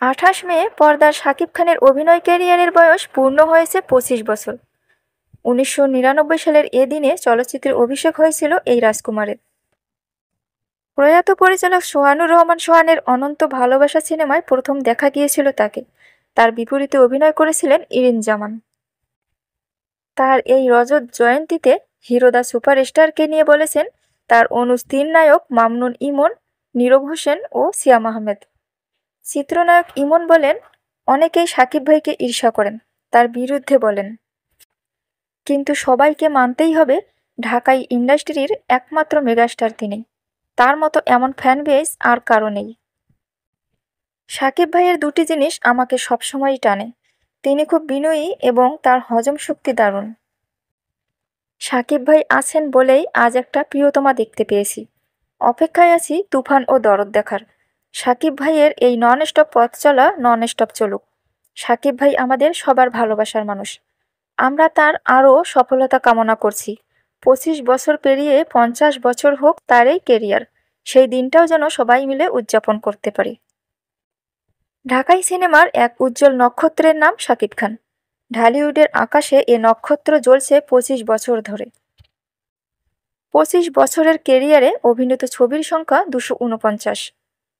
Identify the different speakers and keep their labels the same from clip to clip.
Speaker 1: 28 মে পর্দার শাকিব খানের অভিনয় ক্যারিয়ারের বয়স পূর্ণ হয়েছে 25 বছর। 1999 সালের এ দিনে চলচ্চিত্রে অভিষেক হয়েছিল এই রাজকুমারের। প্রয়াত পরিচালক সোহানুর রহমান সোহানের অনন্ত ভালোবাসা সিনেমায় প্রথম দেখা গিয়েছিল তাকে। তার বিপরীতে অভিনয় করেছিলেন ইরিন জামান। তার এই রজত জয়ন্তীতে হিরো দ্য সুপারস্টারকে নিয়ে বলেছেন তার অনুজ তিন নায়ক মামুনুল ইমন, নীরব হোসেন ও সিয়াম আহমেদ। চিত্রনায়ক ইমন বলেন, অনেকেই শাকিব ভাইকে ঈর্ষা করেন, তার বিরুদ্ধে বলেন, কিন্তু সবাইকে মানতেই হবে ঢাকাই ইন্ডাস্ট্রির একমাত্র মেগাস্টার তিনি। তার মতো এমন ফ্যান বেস আর কারো নেই। শাকিব ভাইয়ের দুটি জিনিস আমাকে সবসময়ই টানে, তিনি খুব বিনয়ী এবং তার হজম শক্তি দারুণ। শাকিব ভাই আছেন বলেই আজ একটা প্রিয়তমা দেখতে পেয়েছি। অপেক্ষায় আছি তুফান ও দরদ দেখার। শাকিব ভাইয়ের এই নন স্টপ পথ চলা নন স্টপ চলুক। শাকিব ভাই আমাদের সবার ভালোবাসার মানুষ। আমরা তার আরও সফলতা কামনা করছি। 25 বছর পেরিয়ে 50 বছর হোক তার এই কেরিয়ার, সেই দিনটাও যেন সবাই মিলে উদযাপন করতে পারি। ঢাকাই সিনেমার এক উজ্জ্বল নক্ষত্রের নাম শাকিব খান। ঢালিউডের আকাশে এ নক্ষত্র জ্বলছে 25 বছর ধরে। 25 বছরের কেরিয়ারে অভিনীত ছবির সংখ্যা 249।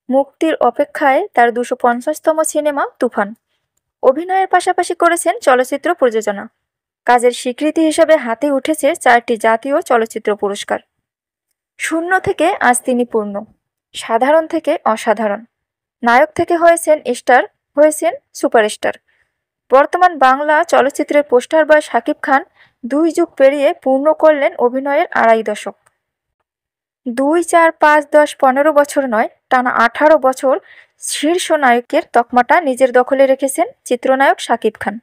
Speaker 1: মুক্তির অপেক্ষায় তার 250তম সিনেমা তুফান। অভিনয়ের পাশাপাশি করেছেন চলচ্চিত্র প্রযোজনা। কাজের স্বীকৃতি হিসেবে হাতে উঠেছে 4টি জাতীয় চলচ্চিত্র পুরস্কার। শূন্য থেকে আজ তিনি পূর্ণ, সাধারণ থেকে অসাধারণ, নায়ক থেকে হয়েছেন স্টার, হয়েছেন সুপারস্টার। বর্তমান বাংলা চলচ্চিত্রের পোস্টার বয় শাকিব খান 2 যুগ পেরিয়ে পূর্ণ করলেন অভিনয়ের 2.5 দশক। 2, 4, 5, 10, 15 বছর নয়, টানা 18 বছর শীর্ষ নায়কের তকমাটা নিজের দখলে রেখেছেন চিত্রনায়ক শাকিব খান।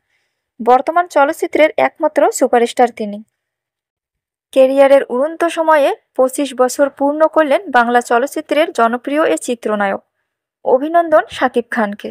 Speaker 1: বর্তমান চলচ্চিত্রের একমাত্র সুপারস্টার তিনি। কেরিয়ারের উড়ন্ত সময়ে 25 বছর পূর্ণ করলেন বাংলা চলচ্চিত্রের জনপ্রিয় এ চিত্রনায়ক। অভিনন্দন শাকিব খানকে।